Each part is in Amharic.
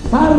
کار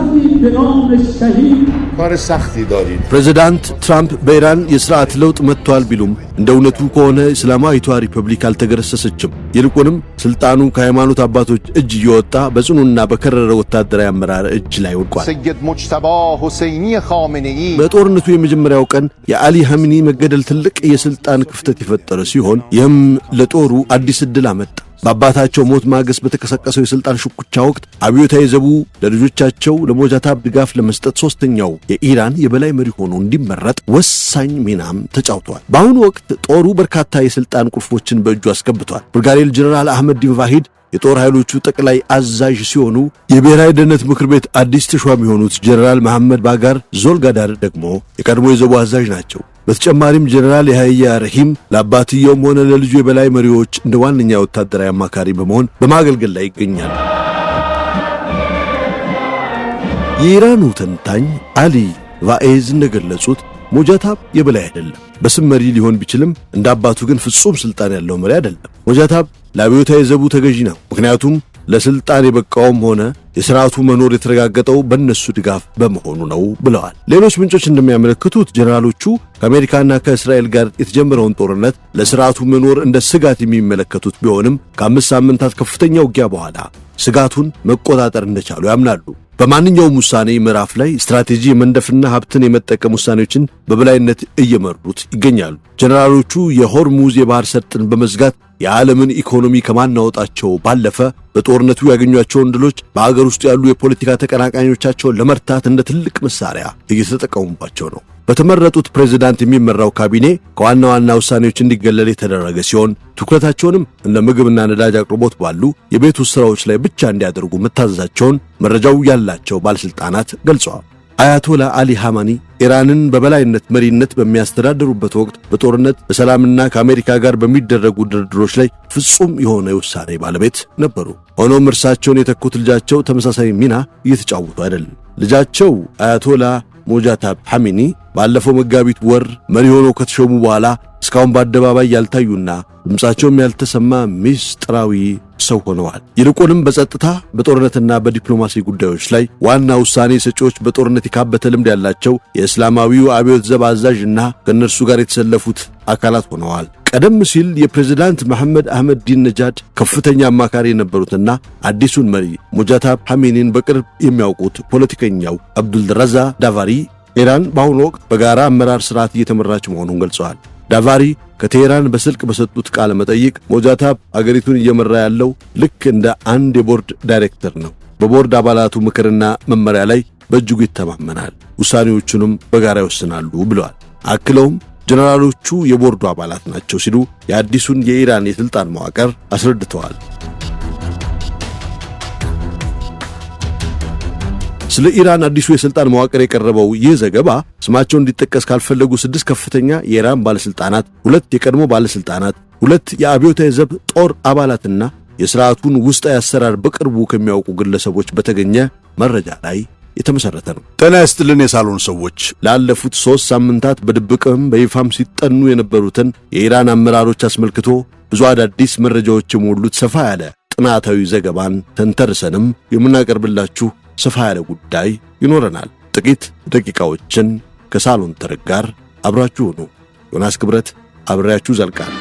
سختی دارید. ፕሬዝዳንት ትራምፕ በኢራን የሥርዓት ለውጥ መጥቷል ቢሉም እንደ እውነቱ ከሆነ እስላማዊቷ ሪፐብሊክ አልተገረሰሰችም። ይልቁንም ስልጣኑ ከሃይማኖት አባቶች እጅ እየወጣ በጽኑና በከረረ ወታደራዊ አመራር እጅ ላይ ወድቋል። سید مجتبی حسینی خامنه‌ای በጦርነቱ የመጀመሪያው ቀን የአሊ ሐሚኒ መገደል ትልቅ የስልጣን ክፍተት የፈጠረ ሲሆን ይህም ለጦሩ አዲስ ዕድል አመጣ። በአባታቸው ሞት ማግስት በተቀሰቀሰው የስልጣን ሽኩቻ ወቅት አብዮታዊ ዘቡ ለልጆቻቸው ለሞጃታብ ድጋፍ ለመስጠት ሶስተኛው የኢራን የበላይ መሪ ሆኖ እንዲመረጥ ወሳኝ ሚናም ተጫውቷል። በአሁኑ ወቅት ጦሩ በርካታ የስልጣን ቁልፎችን በእጁ አስገብቷል። ብርጋዴር ጀነራል አህመድ ዲን ቫሂድ የጦር ኃይሎቹ ጠቅላይ አዛዥ ሲሆኑ የብሔራዊ ደህንነት ምክር ቤት አዲስ ተሿሚ የሆኑት ጀነራል መሐመድ ባጋር ዞልጋዳር ደግሞ የቀድሞ የዘቡ አዛዥ ናቸው። በተጨማሪም ጀነራል ያህያ ረሂም ለአባትየውም ሆነ ለልጁ የበላይ መሪዎች እንደ ዋነኛ ወታደራዊ አማካሪ በመሆን በማገልገል ላይ ይገኛል። የኢራኑ ተንታኝ አሊ ቫኤዝ እንደገለጹት ሞጃታብ የበላይ አይደለም። በስም መሪ ሊሆን ቢችልም እንደ አባቱ ግን ፍጹም ስልጣን ያለው መሪ አይደለም። ሞጃታብ ለአብዮታዊ ዘቡ ተገዢ ነው። ምክንያቱም ለስልጣን የበቃውም ሆነ የሥርዓቱ መኖር የተረጋገጠው በእነሱ ድጋፍ በመሆኑ ነው ብለዋል። ሌሎች ምንጮች እንደሚያመለክቱት ጀነራሎቹ ከአሜሪካና ከእስራኤል ጋር የተጀመረውን ጦርነት ለሥርዓቱ መኖር እንደ ስጋት የሚመለከቱት ቢሆንም ከ5 ሳምንታት ከፍተኛ ውጊያ በኋላ ስጋቱን መቆጣጠር እንደቻሉ ያምናሉ። በማንኛውም ውሳኔ ምዕራፍ ላይ ስትራቴጂ የመንደፍና ሀብትን የመጠቀም ውሳኔዎችን በበላይነት እየመሩት ይገኛሉ። ጀነራሎቹ የሆርሙዝ የባህር ሰርጥን በመዝጋት የዓለምን ኢኮኖሚ ከማናወጣቸው ባለፈ በጦርነቱ ያገኟቸውን ድሎች በአገር ውስጥ ያሉ የፖለቲካ ተቀናቃኞቻቸውን ለመርታት እንደ ትልቅ መሳሪያ እየተጠቀሙባቸው ነው። በተመረጡት ፕሬዝዳንት የሚመራው ካቢኔ ከዋና ዋና ውሳኔዎች እንዲገለል የተደረገ ሲሆን ትኩረታቸውንም እንደ ምግብና ነዳጅ አቅርቦት ባሉ የቤት ውስጥ ሥራዎች ላይ ብቻ እንዲያደርጉ መታዘዛቸውን መረጃው ያላቸው ባለሥልጣናት ገልጸዋል። አያቶላ አሊ ሐማኒ ኢራንን በበላይነት መሪነት በሚያስተዳድሩበት ወቅት በጦርነት በሰላምና ከአሜሪካ ጋር በሚደረጉ ድርድሮች ላይ ፍጹም የሆነ የውሳኔ ባለቤት ነበሩ። ሆኖም እርሳቸውን የተኩት ልጃቸው ተመሳሳይ ሚና እየተጫወቱ አይደለም። ልጃቸው አያቶላ ሞጃታብ ሐሚኒ ባለፈው መጋቢት ወር መሪ ሆነው ከተሾሙ በኋላ እስካሁን በአደባባይ ያልታዩና ድምጻቸውም ያልተሰማ ምስጢራዊ ሰው ሆነዋል። ይልቁንም በጸጥታ በጦርነትና በዲፕሎማሲ ጉዳዮች ላይ ዋና ውሳኔ ሰጪዎች በጦርነት የካበተ ልምድ ያላቸው የእስላማዊው አብዮት ዘብ አዛዥና ከእነርሱ ጋር የተሰለፉት አካላት ሆነዋል። ቀደም ሲል የፕሬዝዳንት መሐመድ አህመድ ዲን ነጃድ ከፍተኛ አማካሪ የነበሩትና አዲሱን መሪ ሞጃታብ ሐሚኒን በቅርብ የሚያውቁት ፖለቲከኛው አብዱልረዛ ዳቫሪ ኢራን በአሁኑ ወቅት በጋራ አመራር ስርዓት እየተመራች መሆኑን ገልጸዋል። ዳቫሪ ከቴህራን በስልክ በሰጡት ቃለ መጠይቅ ሞጃታብ አገሪቱን እየመራ ያለው ልክ እንደ አንድ የቦርድ ዳይሬክተር ነው። በቦርድ አባላቱ ምክርና መመሪያ ላይ በእጅጉ ይተማመናል፣ ውሳኔዎቹንም በጋራ ይወስናሉ ብለዋል። አክለውም ጀነራሎቹ የቦርዱ አባላት ናቸው ሲሉ የአዲሱን የኢራን የስልጣን መዋቅር አስረድተዋል። ስለ ኢራን አዲሱ የስልጣን መዋቅር የቀረበው ይህ ዘገባ ስማቸው እንዲጠቀስ ካልፈለጉ 6 ከፍተኛ የኢራን ባለስልጣናት፣ 2 የቀድሞ ባለስልጣናት፣ 2 የአብዮታዊ ዘብ ጦር አባላትና የሥርዓቱን ውስጣዊ አሰራር በቅርቡ ከሚያውቁ ግለሰቦች በተገኘ መረጃ ላይ የተመሰረተ ነው። ጤና ይስጥልን የሳሎን ሰዎች። ላለፉት 3 ሳምንታት በድብቅም በይፋም ሲጠኑ የነበሩትን የኢራን አመራሮች አስመልክቶ ብዙ አዳዲስ መረጃዎች የሞሉት ሰፋ ያለ ጥናታዊ ዘገባን ተንተርሰንም የምናቀርብላችሁ ሰፋ ያለ ጉዳይ ይኖረናል። ጥቂት ደቂቃዎችን ከሳሎን ተረክ ጋር አብራችሁ ሆኑ። ዮናስ ክብረት አብሬያችሁ ዘልቃል።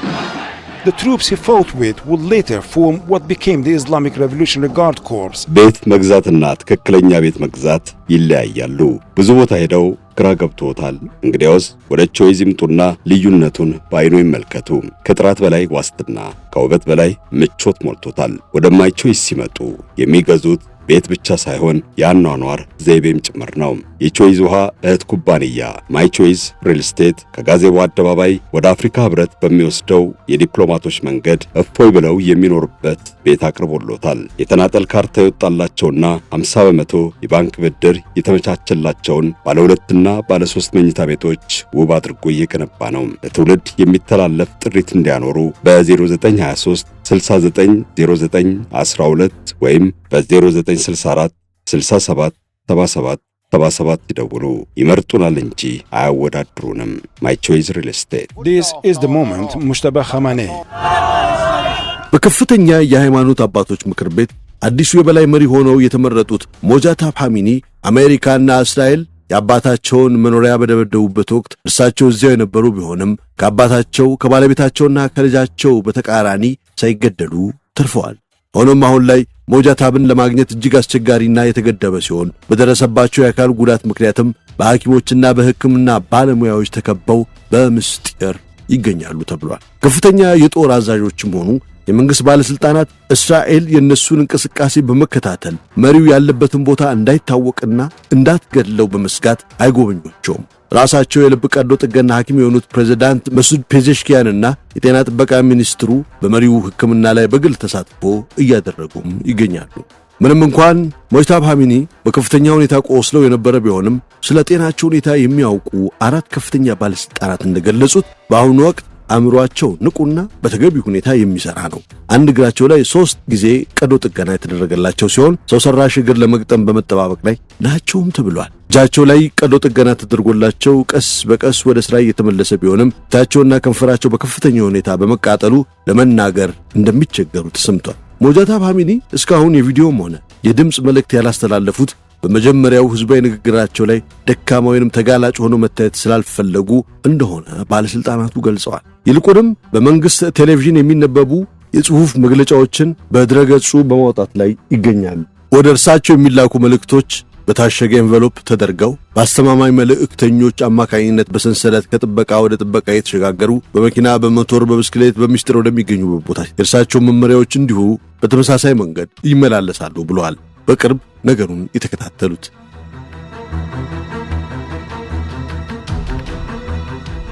The troops he fought with would later form what became the Islamic Revolutionary Guard Corps. ቤት መግዛትና ትክክለኛ ቤት መግዛት ይለያያሉ። ብዙ ቦታ ሄደው ግራ ገብቶታል። እንግዲያውስ ወደ ቾይዝ ይምጡና ልዩነቱን በአይኑ ይመልከቱ። ከጥራት በላይ ዋስትና፣ ከውበት በላይ ምቾት ሞልቶታል። ወደ ማይ ቾይዝ ሲመጡ የሚገዙት ቤት ብቻ ሳይሆን የአኗኗር ዘይቤም ጭምር ነው። የቾይዝ ውሃ እህት ኩባንያ ማይ ቾይዝ ሪል ስቴት ከጋዜቦ አደባባይ ወደ አፍሪካ ህብረት በሚወስደው የዲፕሎማቶች መንገድ እፎይ ብለው የሚኖርበት ቤት አቅርቦሎታል። የተናጠል ካርታ የወጣላቸውና 50 በመቶ የባንክ ብድር የተመቻቸላቸውን ባለ 2 እና ባለ 3 መኝታ ቤቶች ውብ አድርጎ እየገነባ ነው። ለትውልድ የሚተላለፍ ጥሪት እንዲያኖሩ በ0923 690912 ወይም በ0964 67 77 77 ይደውሉ። ይመርጡናል እንጂ አያወዳድሩንም። ማይ ቾይዝ ሪል ስቴት። This is the moment ሙጅተባ ኻሜኔይ በከፍተኛ የሃይማኖት አባቶች ምክር ቤት አዲሱ የበላይ መሪ ሆነው የተመረጡት ሞጃታብ ሐሚኒ አሜሪካና እስራኤል የአባታቸውን መኖሪያ በደበደቡበት ወቅት እርሳቸው እዚያው የነበሩ ቢሆንም ከአባታቸው ከባለቤታቸውና ከልጃቸው በተቃራኒ ሳይገደሉ ተርፈዋል። ሆኖም አሁን ላይ ሞጃታብን ለማግኘት እጅግ አስቸጋሪና የተገደበ ሲሆን በደረሰባቸው የአካል ጉዳት ምክንያትም በሐኪሞችና በሕክምና ባለሙያዎች ተከበው በምስጢር ይገኛሉ ተብሏል። ከፍተኛ የጦር አዛዦችም ሆኑ የመንግስት ባለስልጣናት እስራኤል የነሱን እንቅስቃሴ በመከታተል መሪው ያለበትን ቦታ እንዳይታወቅና እንዳትገድለው በመስጋት አይጎበኟቸውም። ራሳቸው የልብ ቀዶ ጥገና ሐኪም የሆኑት ፕሬዝዳንት መሱድ ፔዜሽኪያንና የጤና ጥበቃ ሚኒስትሩ በመሪው ሕክምና ላይ በግል ተሳትፎ እያደረጉም ይገኛሉ። ምንም እንኳን ሞጃታብ ሐሚኒ በከፍተኛ ሁኔታ ቆስለው የነበረ ቢሆንም ስለ ጤናቸው ሁኔታ የሚያውቁ 4 ከፍተኛ ባለስልጣናት እንደገለጹት በአሁኑ ወቅት አእምሮአቸው ንቁና በተገቢ ሁኔታ የሚሰራ ነው። አንድ እግራቸው ላይ 3 ጊዜ ቀዶ ጥገና የተደረገላቸው ሲሆን ሰው ሰራሽ እግር ለመግጠም በመጠባበቅ ላይ ናቸውም ተብሏል። እጃቸው ላይ ቀዶ ጥገና ተደርጎላቸው ቀስ በቀስ ወደ ስራ እየተመለሰ ቢሆንም ፊታቸውና ከንፈራቸው በከፍተኛ ሁኔታ በመቃጠሉ ለመናገር እንደሚቸገሩ ተሰምቷል። ሞጃታብ ሐሚኒ እስካሁን የቪዲዮም ሆነ የድምፅ መልእክት ያላስተላለፉት በመጀመሪያው ህዝባዊ ንግግራቸው ላይ ደካማ ወይንም ተጋላጭ ሆኖ መታየት ስላልፈለጉ እንደሆነ ባለስልጣናቱ ገልጸዋል። ይልቁንም በመንግስት ቴሌቪዥን የሚነበቡ የጽሑፍ መግለጫዎችን በድረገጹ በማውጣት ላይ ይገኛሉ። ወደ እርሳቸው የሚላኩ መልእክቶች በታሸገ ኤንቨሎፕ ተደርገው በአስተማማኝ መልእክተኞች አማካኝነት በሰንሰለት ከጥበቃ ወደ ጥበቃ የተሸጋገሩ በመኪና፣ በሞቶር፣ በብስክሌት በሚስጥር ወደሚገኙበት ቦታ የእርሳቸው መመሪያዎች እንዲሁ በተመሳሳይ መንገድ ይመላለሳሉ ብለዋል። በቅርብ ነገሩን የተከታተሉት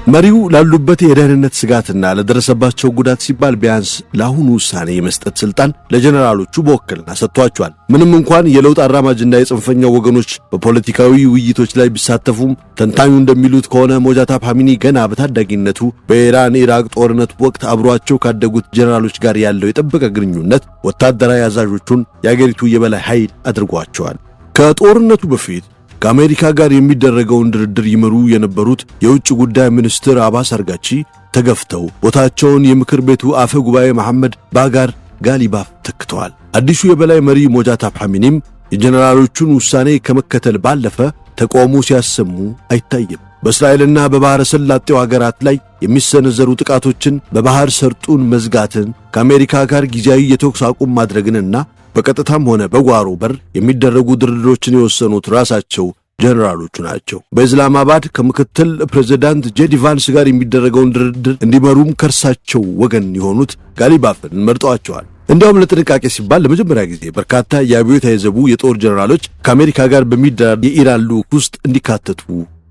መሪው ላሉበት የደህንነት ስጋትና ለደረሰባቸው ጉዳት ሲባል ቢያንስ ለአሁኑ ውሳኔ የመስጠት ስልጣን ለጀነራሎቹ በወክልና ሰጥቷቸዋል። ምንም እንኳን የለውጥ አራማጅና የጽንፈኛው ወገኖች በፖለቲካዊ ውይይቶች ላይ ቢሳተፉም ተንታኙ እንደሚሉት ከሆነ ሞጃታብ ሐሚኒ ገና በታዳጊነቱ በኢራን ኢራቅ ጦርነት ወቅት አብሯቸው ካደጉት ጀነራሎች ጋር ያለው የጠበቀ ግንኙነት ወታደራዊ አዛዦቹን የአገሪቱ የበላይ ኃይል አድርጓቸዋል። ከጦርነቱ በፊት ከአሜሪካ ጋር የሚደረገውን ድርድር ይመሩ የነበሩት የውጭ ጉዳይ ሚኒስትር አባስ አርጋቺ ተገፍተው ቦታቸውን የምክር ቤቱ አፈ ጉባኤ መሐመድ ባጋር ጋሊባፍ ተክተዋል። አዲሱ የበላይ መሪ ሞጃታብ ሐሚኒም የጀነራሎቹን ውሳኔ ከመከተል ባለፈ ተቃውሞ ሲያሰሙ አይታይም። በእስራኤልና በባሕረ ሰላጤው ሀገራት ላይ የሚሰነዘሩ ጥቃቶችን፣ በባሕር ሰርጡን መዝጋትን፣ ከአሜሪካ ጋር ጊዜያዊ የተኩስ አቁም ማድረግንና በቀጥታም ሆነ በጓሮ በር የሚደረጉ ድርድሮችን የወሰኑት ራሳቸው ጀነራሎቹ ናቸው። በእስላማባድ ከምክትል ፕሬዝዳንት ጄዲ ቫንስ ጋር የሚደረገውን ድርድር እንዲመሩም ከርሳቸው ወገን የሆኑት ጋሊባፍን መርጠዋቸዋል። እንዲያውም ለጥንቃቄ ሲባል ለመጀመሪያ ጊዜ በርካታ የአብዮታዊ ዘቡ የጦር ጀነራሎች ከአሜሪካ ጋር በሚደራደር የኢራን ልዑክ ውስጥ እንዲካተቱ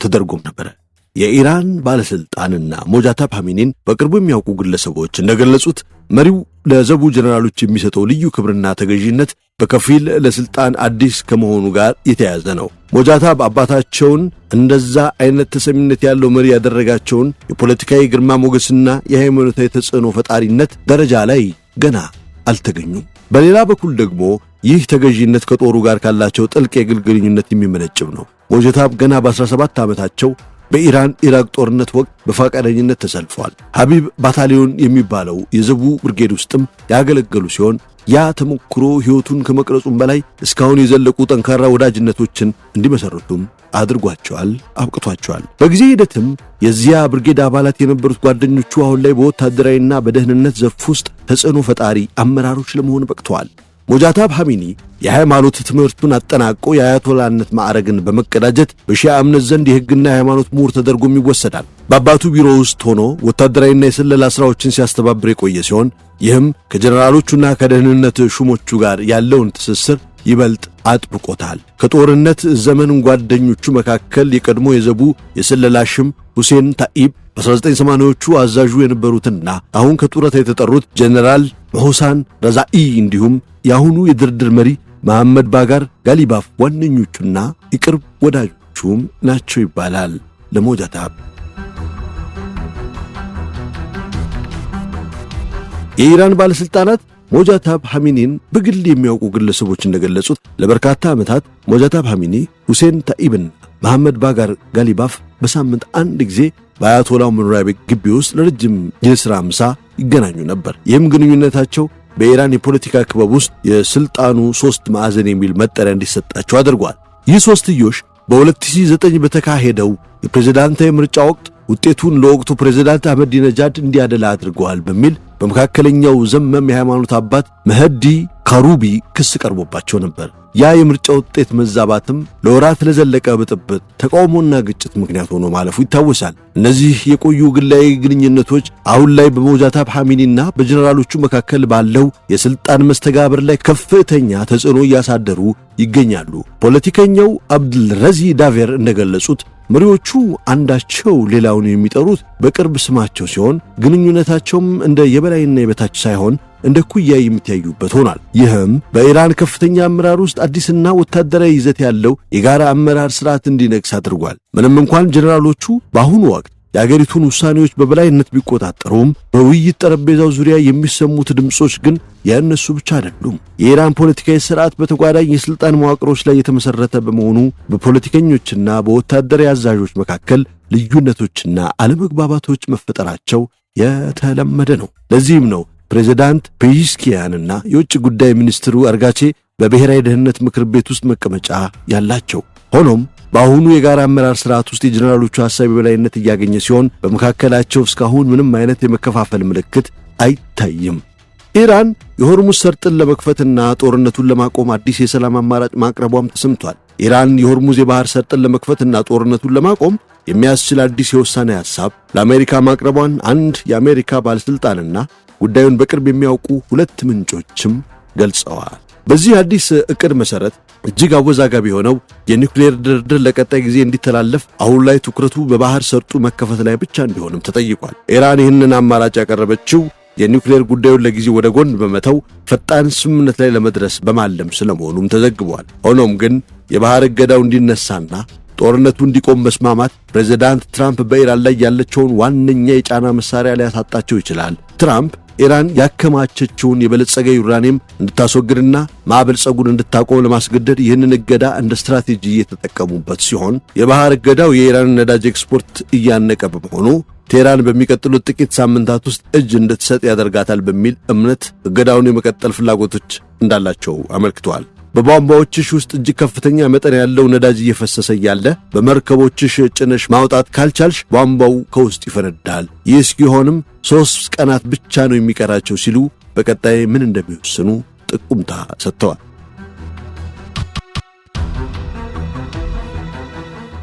ተደርጎም ነበር። የኢራን ባለስልጣንና ሞጃታብ ሐሚኒን በቅርቡ የሚያውቁ ግለሰቦች እንደገለጹት መሪው ለዘቡ ጀነራሎች የሚሰጠው ልዩ ክብርና ተገዢነት በከፊል ለስልጣን አዲስ ከመሆኑ ጋር የተያያዘ ነው። ሞጃታብ አባታቸውን እንደዛ አይነት ተሰሚነት ያለው መሪ ያደረጋቸውን የፖለቲካዊ ግርማ ሞገስና የሃይማኖታዊ ተጽዕኖ ፈጣሪነት ደረጃ ላይ ገና አልተገኙም። በሌላ በኩል ደግሞ ይህ ተገዢነት ከጦሩ ጋር ካላቸው ጥልቅ የግል ግንኙነት የሚመነጭም ነው። ሞጃታብ ገና በ17 ዓመታቸው በኢራን ኢራቅ ጦርነት ወቅት በፈቃደኝነት ተሰልፈዋል። ሐቢብ ባታሊዮን የሚባለው የዘቡ ብርጌድ ውስጥም ያገለገሉ ሲሆን ያ ተሞክሮ ሕይወቱን ከመቅረጹም በላይ እስካሁን የዘለቁ ጠንካራ ወዳጅነቶችን እንዲመሰርቱም አድርጓቸዋል፣ አብቅቷቸዋል። በጊዜ ሂደትም የዚያ ብርጌድ አባላት የነበሩት ጓደኞቹ አሁን ላይ በወታደራዊና በደህንነት ዘርፍ ውስጥ ተጽዕኖ ፈጣሪ አመራሮች ለመሆን በቅተዋል። ሞጃታብ ሐሚኒ የሃይማኖት ትምህርቱን አጠናቆ የአያቶላነት ማዕረግን በመቀዳጀት በሺዓ እምነት ዘንድ የሕግና የሃይማኖት ምሁር ተደርጎም ይወሰዳል። በአባቱ ቢሮ ውስጥ ሆኖ ወታደራዊና የስለላ ሥራዎችን ሲያስተባብር የቆየ ሲሆን ይህም ከጀነራሎቹና ከደህንነት ሹሞቹ ጋር ያለውን ትስስር ይበልጥ አጥብቆታል። ከጦርነት ዘመን ጓደኞቹ መካከል የቀድሞ የዘቡ የስለላ ሽም ሁሴን ታኢብ በ1980ዎቹ አዛዡ የነበሩትና አሁን ከጡረታ የተጠሩት ጀነራል መሆሳን ረዛኢ እንዲሁም የአሁኑ የድርድር መሪ መሐመድ ባጋር ጋሊባፍ ዋነኞቹና የቅርብ ወዳጆቹም ናቸው ይባላል። ለሞጃታብ የኢራን ባለስልጣናት ሞጃታብ ሐሚኒን በግል የሚያውቁ ግለሰቦች እንደገለጹት ለበርካታ ዓመታት ሞጃታብ ሐሚኒ ሁሴን ታኢብና መሐመድ ባጋር ጋሊባፍ በሳምንት አንድ ጊዜ በአያቶላው መኖሪያ ቤት ግቢ ውስጥ ለረጅም የሥራ ምሳ ይገናኙ ነበር። ይህም ግንኙነታቸው በኢራን የፖለቲካ ክበብ ውስጥ የስልጣኑ 3 ማዕዘን የሚል መጠሪያ እንዲሰጣቸው አድርጓል። ይህ ሶስትዮሽ በ2009 በተካሄደው የፕሬዝዳንታዊ ምርጫ ወቅት ውጤቱን ለወቅቱ ፕሬዝዳንት አህመዲነጃድ እንዲያደላ አድርገዋል በሚል በመካከለኛው ዘመም የሃይማኖት አባት መህዲ ካሩቢ ክስ ቀርቦባቸው ነበር። ያ የምርጫ ውጤት መዛባትም ለወራት ለዘለቀ ብጥብጥ፣ ተቃውሞና ግጭት ምክንያት ሆኖ ማለፉ ይታወሳል። እነዚህ የቆዩ ግላዊ ግንኙነቶች አሁን ላይ በሞጃታብ ሐሚኒና በጀነራሎቹ መካከል ባለው የስልጣን መስተጋብር ላይ ከፍተኛ ተጽዕኖ እያሳደሩ ይገኛሉ። ፖለቲከኛው አብዱልረዚ ዳቬር እንደገለጹት መሪዎቹ አንዳቸው ሌላውን የሚጠሩት በቅርብ ስማቸው ሲሆን ግንኙነታቸውም እንደ የበላይና የበታች ሳይሆን እንደ ኩያ የሚታዩበት ሆኗል። ይህም በኢራን ከፍተኛ አመራር ውስጥ አዲስና ወታደራዊ ይዘት ያለው የጋራ አመራር ስርዓት እንዲነግስ አድርጓል። ምንም እንኳን ጀነራሎቹ በአሁኑ ወቅት የአገሪቱን ውሳኔዎች በበላይነት ቢቆጣጠሩም በውይይት ጠረጴዛው ዙሪያ የሚሰሙት ድምጾች ግን ያነሱ ብቻ አይደሉም። የኢራን ፖለቲካዊ ስርዓት በተጓዳኝ የስልጣን መዋቅሮች ላይ የተመሰረተ በመሆኑ በፖለቲከኞችና በወታደራዊ አዛዦች መካከል ልዩነቶችና አለመግባባቶች መፈጠራቸው የተለመደ ነው። ለዚህም ነው ፕሬዝዳንት ፔጂስኪያንና የውጭ ጉዳይ ሚኒስትሩ አርጋቼ በብሔራዊ ደህንነት ምክር ቤት ውስጥ መቀመጫ ያላቸው። ሆኖም በአሁኑ የጋራ አመራር ስርዓት ውስጥ የጀነራሎቹ ሐሳብ የበላይነት እያገኘ ሲሆን በመካከላቸው እስካሁን ምንም አይነት የመከፋፈል ምልክት አይታይም። ኢራን የሆርሙዝ ሰርጥን ለመክፈትና ጦርነቱን ለማቆም አዲስ የሰላም አማራጭ ማቅረቧም ተሰምቷል። ኢራን የሆርሙዝ የባህር ሰርጥን ለመክፈትና ጦርነቱን ለማቆም የሚያስችል አዲስ የውሳኔ ሐሳብ ለአሜሪካ ማቅረቧን አንድ የአሜሪካ ባለስልጣንና ጉዳዩን በቅርብ የሚያውቁ 2 ምንጮችም ገልጸዋል። በዚህ አዲስ ዕቅድ መሰረት እጅግ አወዛጋቢ የሆነው የኒውክሌር ድርድር ለቀጣይ ጊዜ እንዲተላለፍ አሁን ላይ ትኩረቱ በባህር ሰርጡ መከፈት ላይ ብቻ እንዲሆንም ተጠይቋል። ኢራን ይህንን አማራጭ ያቀረበችው የኒውክሌር ጉዳዩን ለጊዜ ወደ ጎን በመተው ፈጣን ስምምነት ላይ ለመድረስ በማለም ስለመሆኑም ተዘግቧል። ሆኖም ግን የባህር እገዳው እንዲነሳና ጦርነቱ እንዲቆም መስማማት ፕሬዝዳንት ትራምፕ በኢራን ላይ ያለችውን ዋነኛ የጫና መሳሪያ ሊያሳጣቸው ይችላል። ትራምፕ ኢራን ያከማቸችውን የበለጸገ ዩራኒየም እንድታስወግድና ማበልጸጉን እንድታቆም ለማስገደድ ይህንን እገዳ እንደ ስትራቴጂ የተጠቀሙበት ሲሆን የባህር እገዳው የኢራን ነዳጅ ኤክስፖርት እያነቀ በመሆኑ ቴህራን በሚቀጥሉት ጥቂት ሳምንታት ውስጥ እጅ እንድትሰጥ ያደርጋታል በሚል እምነት እገዳውን የመቀጠል ፍላጎቶች እንዳላቸው አመልክተዋል። በቧንቧዎችሽ ውስጥ እጅግ ከፍተኛ መጠን ያለው ነዳጅ እየፈሰሰ ያለ በመርከቦችሽ ጭነሽ ማውጣት ካልቻልሽ ቧንቧው ከውስጥ ይፈነዳል። ይህ እስኪሆንም 3 ቀናት ብቻ ነው የሚቀራቸው ሲሉ በቀጣይ ምን እንደሚወስኑ ጥቁምታ ሰጥተዋል።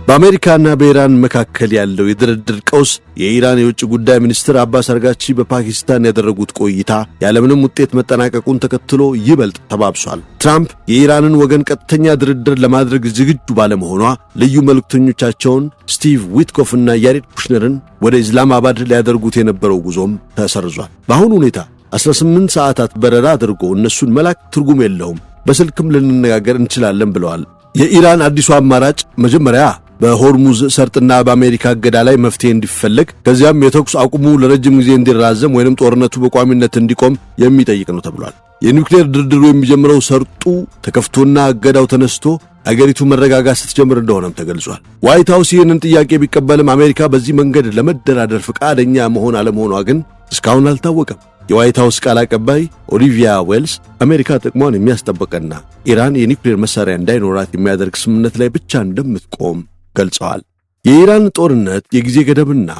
በአሜሪካና በኢራን መካከል ያለው የድርድር ቀውስ የኢራን የውጭ ጉዳይ ሚኒስትር አባስ አርጋቺ በፓኪስታን ያደረጉት ቆይታ ያለምንም ውጤት መጠናቀቁን ተከትሎ ይበልጥ ተባብሷል። ትራምፕ የኢራንን ወገን ቀጥተኛ ድርድር ለማድረግ ዝግጁ ባለመሆኗ ልዩ መልእክተኞቻቸውን ስቲቭ ዊትኮፍና ያሬድ ኩሽነርን ወደ ኢስላማባድ ሊያደርጉት የነበረው ጉዞም ተሰርዟል። በአሁኑ ሁኔታ 18 ሰዓታት በረራ አድርጎ እነሱን መላክ ትርጉም የለውም፣ በስልክም ልንነጋገር እንችላለን ብለዋል። የኢራን አዲሱ አማራጭ መጀመሪያ በሆርሙዝ ሰርጥና በአሜሪካ እገዳ ላይ መፍትሄ እንዲፈለግ ከዚያም የተኩስ አቁሙ ለረጅም ጊዜ እንዲራዘም ወይንም ጦርነቱ በቋሚነት እንዲቆም የሚጠይቅ ነው ተብሏል። የኒውክሌር ድርድሩ የሚጀምረው ሰርጡ ተከፍቶና እገዳው ተነስቶ አገሪቱ መረጋጋት ስትጀምር እንደሆነም ተገልጿል። ዋይት ሃውስ ይህንን ጥያቄ ቢቀበልም አሜሪካ በዚህ መንገድ ለመደራደር ፈቃደኛ መሆን አለመሆኗ ግን እስካሁን አልታወቀም። የዋይት ሃውስ ቃል አቀባይ ኦሊቪያ ዌልስ አሜሪካ ጥቅሟን የሚያስጠብቅና ኢራን የኒውክሌር መሳሪያ እንዳይኖራት የሚያደርግ ስምምነት ላይ ብቻ እንደምትቆም ገልጸዋል። የኢራን ጦርነት የጊዜ ገደብና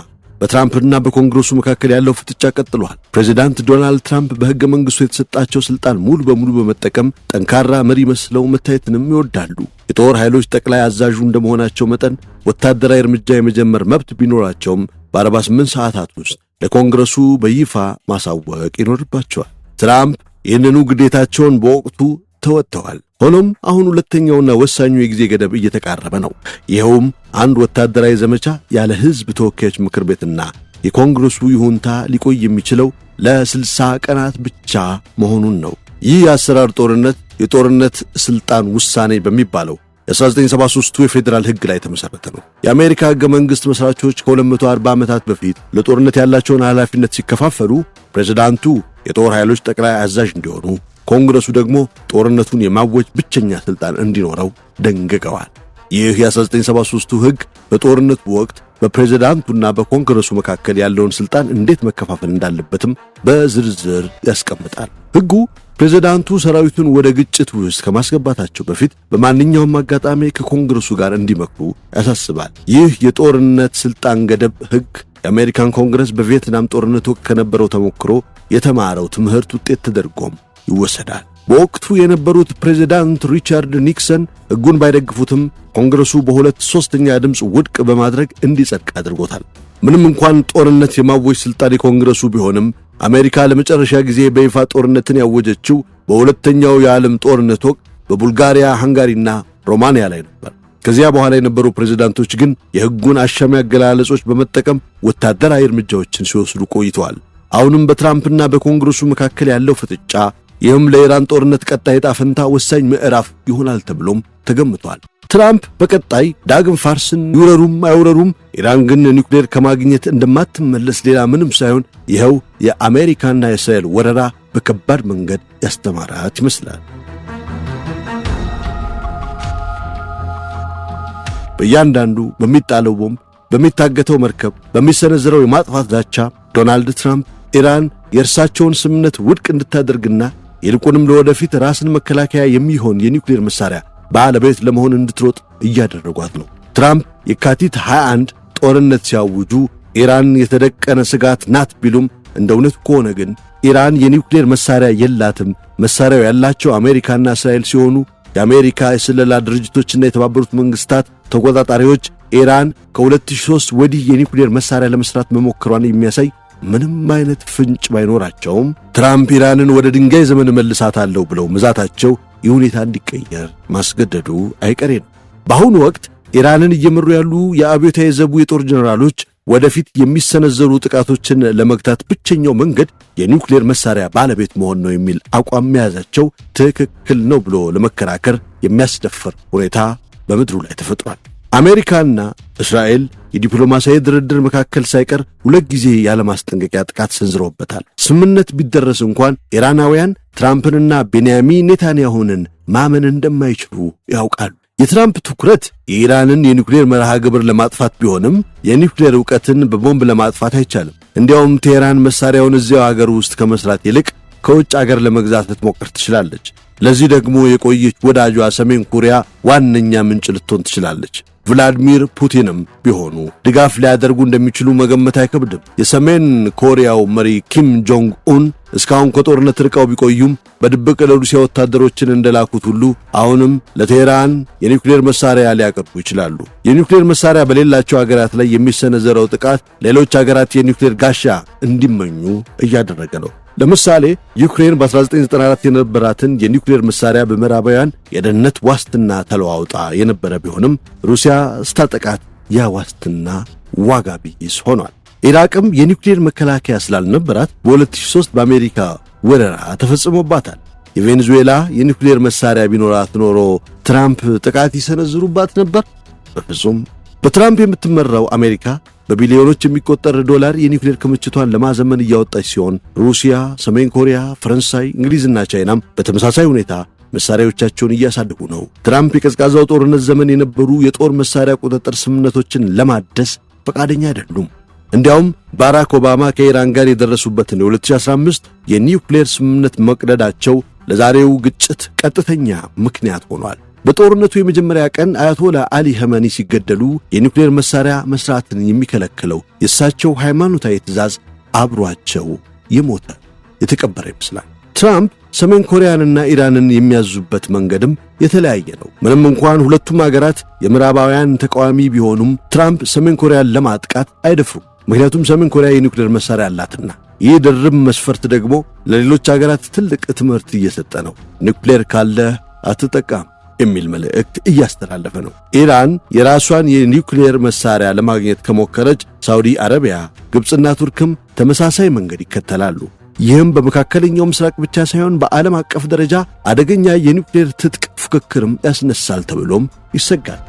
በትራምፕና በኮንግረሱ መካከል ያለው ፍጥጫ ቀጥሏል። ፕሬዚዳንት ዶናልድ ትራምፕ በሕገ መንግሥቱ የተሰጣቸው ሥልጣን ሙሉ በሙሉ በመጠቀም ጠንካራ መሪ መስለው መታየትንም ይወዳሉ። የጦር ኃይሎች ጠቅላይ አዛዡ እንደመሆናቸው መጠን ወታደራዊ እርምጃ የመጀመር መብት ቢኖራቸውም በ48 ሰዓታት ውስጥ ለኮንግረሱ በይፋ ማሳወቅ ይኖርባቸዋል። ትራምፕ ይህንኑ ግዴታቸውን በወቅቱ ተወጥተዋል። ሆኖም አሁን ሁለተኛውና ወሳኙ የጊዜ ገደብ እየተቃረበ ነው። ይኸውም አንድ ወታደራዊ ዘመቻ ያለ ሕዝብ ተወካዮች ምክር ቤትና የኮንግረሱ ይሁንታ ሊቆይ የሚችለው ለ60 ቀናት ብቻ መሆኑን ነው። ይህ የአሰራር ጦርነት የጦርነት ሥልጣን ውሳኔ በሚባለው የ1973ቱ የፌዴራል ሕግ ላይ ተመሠረተ ነው። የአሜሪካ ሕገ መንግሥት መሥራቾች ከ240 ዓመታት በፊት ለጦርነት ያላቸውን ኃላፊነት ሲከፋፈሉ ፕሬዝዳንቱ የጦር ኃይሎች ጠቅላይ አዛዥ እንዲሆኑ፣ ኮንግረሱ ደግሞ ጦርነቱን የማወጅ ብቸኛ ሥልጣን እንዲኖረው ደንግገዋል። ይህ የ1973ቱ ሕግ በጦርነቱ ወቅት በፕሬዝዳንቱና በኮንግረሱ መካከል ያለውን ስልጣን እንዴት መከፋፈል እንዳለበትም በዝርዝር ያስቀምጣል። ሕጉ ፕሬዝዳንቱ ሰራዊቱን ወደ ግጭት ውስጥ ከማስገባታቸው በፊት በማንኛውም አጋጣሚ ከኮንግረሱ ጋር እንዲመክሩ ያሳስባል። ይህ የጦርነት ስልጣን ገደብ ሕግ የአሜሪካን ኮንግረስ በቪየትናም ጦርነት ወቅት ከነበረው ተሞክሮ የተማረው ትምህርት ውጤት ተደርጎም ይወሰዳል። በወቅቱ የነበሩት ፕሬዝዳንት ሪቻርድ ኒክሰን ሕጉን ባይደግፉትም ኮንግረሱ በ2/3 ድምፅ ውድቅ በማድረግ እንዲጸድቅ አድርጎታል። ምንም እንኳን ጦርነት የማወጅ ስልጣን የኮንግረሱ ቢሆንም አሜሪካ ለመጨረሻ ጊዜ በይፋ ጦርነትን ያወጀችው በሁለተኛው የዓለም ጦርነት ወቅት በቡልጋሪያ፣ ሃንጋሪና ሮማንያ ላይ ነበር። ከዚያ በኋላ የነበሩ ፕሬዝዳንቶች ግን የሕጉን አሻሚ አገላለጾች በመጠቀም ወታደራዊ እርምጃዎችን ሲወስዱ ቆይተዋል። አሁንም በትራምፕና በኮንግረሱ መካከል ያለው ፍጥጫ ይህም ለኢራን ጦርነት ቀጣይ ዕጣ ፈንታ ወሳኝ ምዕራፍ ይሆናል ተብሎም ተገምቷል። ትራምፕ በቀጣይ ዳግም ፋርስን ይውረሩም አይውረሩም ኢራን ግን ኒውክሌር ከማግኘት እንደማትመለስ ሌላ ምንም ሳይሆን ይኸው የአሜሪካና የእስራኤል ወረራ በከባድ መንገድ ያስተማራት ይመስላል። በእያንዳንዱ በሚጣለው ቦምብ፣ በሚታገተው መርከብ፣ በሚሰነዘረው የማጥፋት ዛቻ ዶናልድ ትራምፕ ኢራን የእርሳቸውን ስምምነት ውድቅ እንድታደርግና ይልቁንም ለወደፊት ራስን መከላከያ የሚሆን የኒውክሌር መሳሪያ ባለቤት ለመሆን እንድትሮጥ እያደረጓት ነው። ትራምፕ የካቲት 21 ጦርነት ሲያውጁ ኢራን የተደቀነ ስጋት ናት ቢሉም እንደ እውነቱ ከሆነ ግን ኢራን የኒውክሌር መሳሪያ የላትም። መሳሪያው ያላቸው አሜሪካና እስራኤል ሲሆኑ የአሜሪካ የስለላ ድርጅቶችና የተባበሩት መንግስታት ተቆጣጣሪዎች ኢራን ከ2003 ወዲህ የኒውክሌር መሳሪያ ለመስራት መሞከሯን የሚያሳይ ምንም አይነት ፍንጭ ባይኖራቸውም ትራምፕ ኢራንን ወደ ድንጋይ ዘመን መልሳታለሁ ብለው መዛታቸው ይህ ሁኔታ እንዲቀየር ማስገደዱ አይቀሬ ነው። በአሁኑ ወቅት ኢራንን እየመሩ ያሉ የአብዮታዊ ዘቡ የጦር ጀነራሎች ወደፊት የሚሰነዘሩ ጥቃቶችን ለመግታት ብቸኛው መንገድ የኒውክሌር መሳሪያ ባለቤት መሆን ነው የሚል አቋም መያዛቸው ትክክል ነው ብሎ ለመከራከር የሚያስደፍር ሁኔታ በምድሩ ላይ ተፈጥሯል። አሜሪካና እስራኤል የዲፕሎማሲያዊ ድርድር መካከል ሳይቀር 2 ጊዜ ያለማስጠንቀቂያ ጥቃት ሰንዝረውበታል። ስምምነት ቢደረስ እንኳን ኢራናውያን ትራምፕንና ቤንያሚን ኔታንያሁንን ማመን እንደማይችሉ ያውቃሉ። የትራምፕ ትኩረት የኢራንን የኒውክሌር መርሃ ግብር ለማጥፋት ቢሆንም የኒውክሌር ዕውቀትን በቦምብ ለማጥፋት አይቻልም። እንዲያውም ቴህራን መሳሪያውን እዚያው አገር ውስጥ ከመስራት ይልቅ ከውጭ አገር ለመግዛት ልትሞክር ትችላለች። ለዚህ ደግሞ የቆየች ወዳጇ ሰሜን ኮሪያ ዋነኛ ምንጭ ልትሆን ትችላለች። ቭላዲሚር ፑቲንም ቢሆኑ ድጋፍ ሊያደርጉ እንደሚችሉ መገመት አይከብድም። የሰሜን ኮሪያው መሪ ኪም ጆንግ ኡን እስካሁን ከጦርነት ርቀው ቢቆዩም በድብቅ ለሩሲያ ወታደሮችን እንደላኩት ሁሉ አሁንም ለቴህራን የኒውክሌር መሳሪያ ሊያቀርቡ ይችላሉ። የኒውክሌር መሳሪያ በሌላቸው አገራት ላይ የሚሰነዘረው ጥቃት ሌሎች አገራት የኒውክሌር ጋሻ እንዲመኙ እያደረገ ነው። ለምሳሌ ዩክሬን በ1994 የነበራትን የኒውክሌር መሳሪያ በምዕራባውያን የደህንነት ዋስትና ተለዋውጣ የነበረ ቢሆንም ሩሲያ ስታጠቃት ያ ዋስትና ዋጋ ቢስ ሆኗል። ኢራቅም የኒውክሌር መከላከያ ስላልነበራት በ2003 በአሜሪካ ወረራ ተፈጽሞባታል። የቬኔዙዌላ የኒውክሌር መሳሪያ ቢኖራት ኖሮ ትራምፕ ጥቃት ይሰነዝሩባት ነበር? በፍጹም። በትራምፕ የምትመራው አሜሪካ በቢሊዮኖች የሚቆጠር ዶላር የኒውክሌር ክምችቷን ለማዘመን እያወጣች ሲሆን ሩሲያ፣ ሰሜን ኮሪያ፣ ፈረንሳይ፣ እንግሊዝና ቻይናም በተመሳሳይ ሁኔታ መሳሪያዎቻቸውን እያሳደጉ ነው። ትራምፕ የቀዝቃዛው ጦርነት ዘመን የነበሩ የጦር መሳሪያ ቁጥጥር ስምምነቶችን ለማደስ ፈቃደኛ አይደሉም። እንዲያውም ባራክ ኦባማ ከኢራን ጋር የደረሱበትን የ2015 የኒውክሌር ስምምነት መቅደዳቸው ለዛሬው ግጭት ቀጥተኛ ምክንያት ሆኗል። በጦርነቱ የመጀመሪያ ቀን አያቶላ አሊ ኸመኒ ሲገደሉ የኒውክሌር መሳሪያ መስራትን የሚከለክለው የእሳቸው ሃይማኖታዊ ትእዛዝ አብሯቸው የሞተ የተቀበረ ይመስላል። ትራምፕ ሰሜን ኮሪያንና ኢራንን የሚያዙበት መንገድም የተለያየ ነው። ምንም እንኳን ሁለቱም አገራት የምዕራባውያን ተቃዋሚ ቢሆኑም ትራምፕ ሰሜን ኮሪያን ለማጥቃት አይደፍሩም። ምክንያቱም ሰሜን ኮሪያ የኒውክሌር መሳሪያ አላትና። ይህ ድርብ መስፈርት ደግሞ ለሌሎች አገራት ትልቅ ትምህርት እየሰጠ ነው። ኒውክሌር ካለ አትጠቃም የሚል መልእክት እያስተላለፈ ነው። ኢራን የራሷን የኒውክሌር መሳሪያ ለማግኘት ከሞከረች ሳውዲ አረቢያ፣ ግብፅና ቱርክም ተመሳሳይ መንገድ ይከተላሉ። ይህም በመካከለኛው ምስራቅ ብቻ ሳይሆን በዓለም አቀፍ ደረጃ አደገኛ የኒውክሌር ትጥቅ ፉክክርም ያስነሳል ተብሎም ይሰጋል።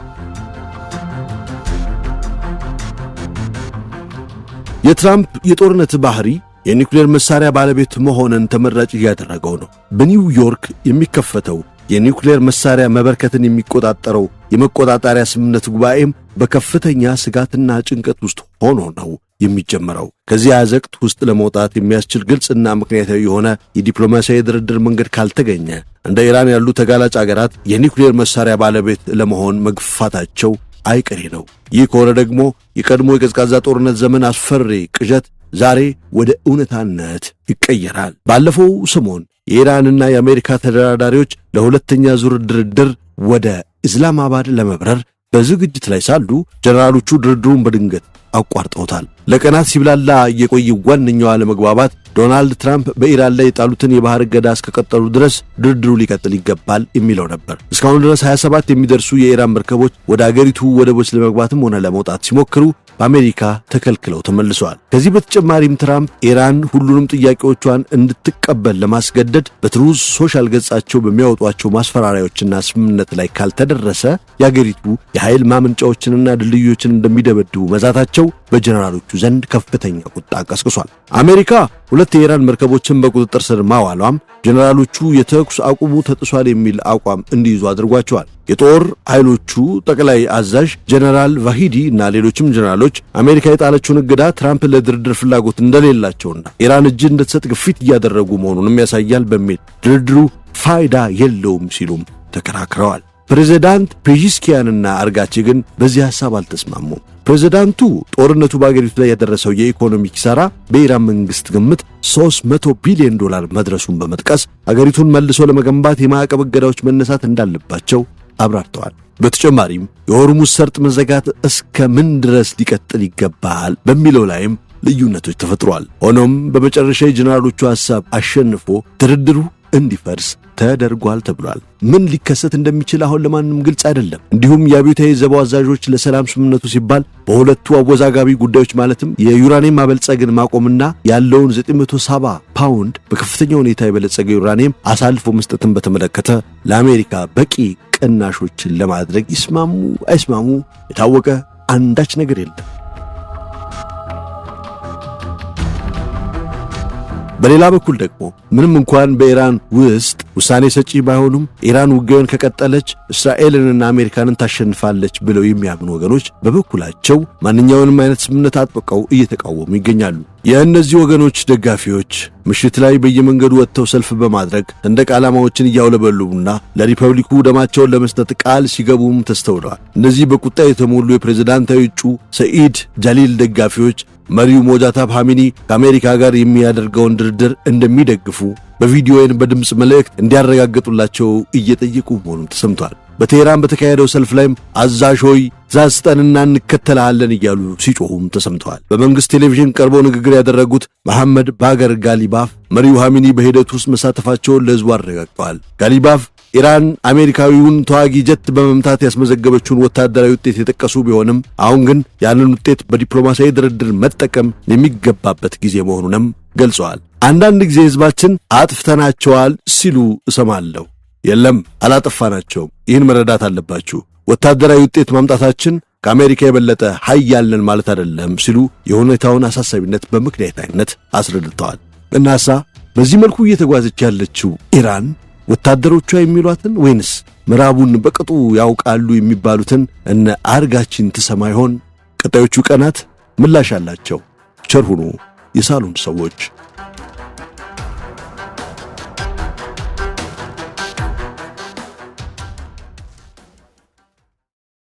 የትራምፕ የጦርነት ባህሪ የኒውክሌር መሳሪያ ባለቤት መሆንን ተመራጭ እያደረገው ነው። በኒውዮርክ የሚከፈተው የኒውክሌር መሳሪያ መበርከትን የሚቆጣጠረው የመቆጣጠሪያ ስምምነት ጉባኤም በከፍተኛ ስጋትና ጭንቀት ውስጥ ሆኖ ነው የሚጀምረው። ከዚህ አዘቅት ውስጥ ለመውጣት የሚያስችል ግልጽና ምክንያታዊ የሆነ የዲፕሎማሲያዊ ድርድር መንገድ ካልተገኘ እንደ ኢራን ያሉ ተጋላጭ አገራት የኒውክሌር መሳሪያ ባለቤት ለመሆን መግፋታቸው አይቀሬ ነው። ይህ ከሆነ ደግሞ የቀድሞ የቀዝቃዛ ጦርነት ዘመን አስፈሪ ቅዠት ዛሬ ወደ እውነታነት ይቀየራል። ባለፈው ሰሞን የኢራንና የአሜሪካ ተደራዳሪዎች ለሁለተኛ ዙር ድርድር ወደ ኢስላማባድ ለመብረር በዝግጅት ላይ ሳሉ ጀነራሎቹ ድርድሩን በድንገት አቋርጠውታል። ለቀናት ሲብላላ የቆየ ዋነኛው አለመግባባት ዶናልድ ትራምፕ በኢራን ላይ የጣሉትን የባህር እገዳ እስከቀጠሉ ድረስ ድርድሩ ሊቀጥል ይገባል የሚለው ነበር። እስካሁን ድረስ 27 የሚደርሱ የኢራን መርከቦች ወደ አገሪቱ ወደቦች ለመግባትም ሆነ ለመውጣት ሲሞክሩ በአሜሪካ ተከልክለው ተመልሰዋል። ከዚህ በተጨማሪም ትራምፕ ኢራን ሁሉንም ጥያቄዎቿን እንድትቀበል ለማስገደድ በትሩዝ ሶሻል ገጻቸው በሚያወጧቸው ማስፈራሪያዎችና ስምምነት ላይ ካልተደረሰ የአገሪቱ የኃይል ማመንጫዎችንና ድልድዮችን እንደሚደበድቡ መዛታቸው በጀነራሎቹ ዘንድ ከፍተኛ ቁጣ ቀስቅሷል። አሜሪካ ሁለት የኢራን መርከቦችን በቁጥጥር ስር ማዋሏም ጀነራሎቹ የተኩስ አቁሙ ተጥሷል የሚል አቋም እንዲይዙ አድርጓቸዋል። የጦር ኃይሎቹ ጠቅላይ አዛዥ ጀነራል ቫሂዲ እና ሌሎችም ጀነራሎች አሜሪካ የጣለችውን እገዳ ትራምፕ ለድርድር ፍላጎት እንደሌላቸውና ኢራን እጅ እንድትሰጥ ግፊት እያደረጉ መሆኑንም ያሳያል በሚል ድርድሩ ፋይዳ የለውም ሲሉም ተከራክረዋል። ፕሬዝዳንት ፔጂስኪያንና አርጋቺ ግን በዚህ ሐሳብ አልተስማሙም። ፕሬዝዳንቱ ጦርነቱ በአገሪቱ ላይ ያደረሰው የኢኮኖሚ ኪሳራ በኢራን መንግስት ግምት $300 ቢሊዮን መድረሱን በመጥቀስ አገሪቱን መልሶ ለመገንባት የማዕቀብ እገዳዎች መነሳት እንዳለባቸው አብራርተዋል። በተጨማሪም የሆርሙዝ ሰርጥ መዘጋት እስከ ምን ድረስ ሊቀጥል ይገባል በሚለው ላይም ልዩነቶች ተፈጥሯል። ሆኖም በመጨረሻ የጀነራሎቹ ሐሳብ አሸንፎ ድርድሩ እንዲፈርስ ተደርጓል ተብሏል። ምን ሊከሰት እንደሚችል አሁን ለማንም ግልጽ አይደለም። እንዲሁም የአብዮታዊ ዘብ አዛዦች ለሰላም ስምምነቱ ሲባል በሁለቱ አወዛጋቢ ጉዳዮች ማለትም የዩራኒየም ማበልጸግን ማቆምና ያለውን 970 ፓውንድ በከፍተኛ ሁኔታ የበለጸገ ዩራኒየም አሳልፎ መስጠትን በተመለከተ ለአሜሪካ በቂ ቅናሾችን ለማድረግ ይስማሙ አይስማሙ የታወቀ አንዳች ነገር የለም። በሌላ በኩል ደግሞ ምንም እንኳን በኢራን ውስጥ ውሳኔ ሰጪ ባይሆኑም ኢራን ውጊያውን ከቀጠለች እስራኤልንና አሜሪካንን ታሸንፋለች ብለው የሚያምኑ ወገኖች በበኩላቸው ማንኛውንም አይነት ስምምነት አጥብቀው እየተቃወሙ ይገኛሉ። የእነዚህ ወገኖች ደጋፊዎች ምሽት ላይ በየመንገዱ ወጥተው ሰልፍ በማድረግ ሰንደቅ ዓላማዎችን እያውለበለቡና ለሪፐብሊኩ ደማቸውን ለመስጠት ቃል ሲገቡም ተስተውለዋል። እነዚህ በቁጣ የተሞሉ የፕሬዝዳንታዊ እጩ ሰኢድ ጃሊል ደጋፊዎች መሪው ሞጃታብ ሐሚኒ ከአሜሪካ ጋር የሚያደርገውን ድርድር እንደሚደግፉ በቪዲዮ ወይም በድምፅ መልእክት እንዲያረጋግጡላቸው እየጠየቁ መሆኑን ተሰምቷል። በቴህራን በተካሄደው ሰልፍ ላይም አዛዥ ሆይ ትዕዛዝ ስጠንና እንከተልሃለን እያሉ ሲጮሁም ተሰምተዋል። በመንግስት ቴሌቪዥን ቀርበው ንግግር ያደረጉት መሐመድ ባገር ጋሊባፍ መሪው ሐሚኒ በሂደቱ ውስጥ መሳተፋቸውን ለሕዝቡ አረጋግጠዋል። ጋሊባፍ ኢራን አሜሪካዊውን ተዋጊ ጀት በመምታት ያስመዘገበችውን ወታደራዊ ውጤት የጠቀሱ ቢሆንም አሁን ግን ያንን ውጤት በዲፕሎማሲያዊ ድርድር መጠቀም የሚገባበት ጊዜ መሆኑንም ገልጸዋል። አንዳንድ ጊዜ ሕዝባችን አጥፍተናቸዋል ሲሉ እሰማለሁ። የለም አላጠፋናቸውም፣ ይህን መረዳት አለባችሁ። ወታደራዊ ውጤት ማምጣታችን ከአሜሪካ የበለጠ ኃያል ነን ማለት አይደለም ሲሉ የሁኔታውን አሳሳቢነት በምክንያታዊነት አስረድተዋል። እናሳ በዚህ መልኩ እየተጓዘች ያለችው ኢራን ወታደሮቿ የሚሏትን ወይንስ ምዕራቡን በቅጡ ያውቃሉ የሚባሉትን እነ አርጋቺን ትሰማ ይሆን? ቀጣዮቹ ቀናት ምላሽ አላቸው። ቸር ሁኑ የሳሎን ሰዎች።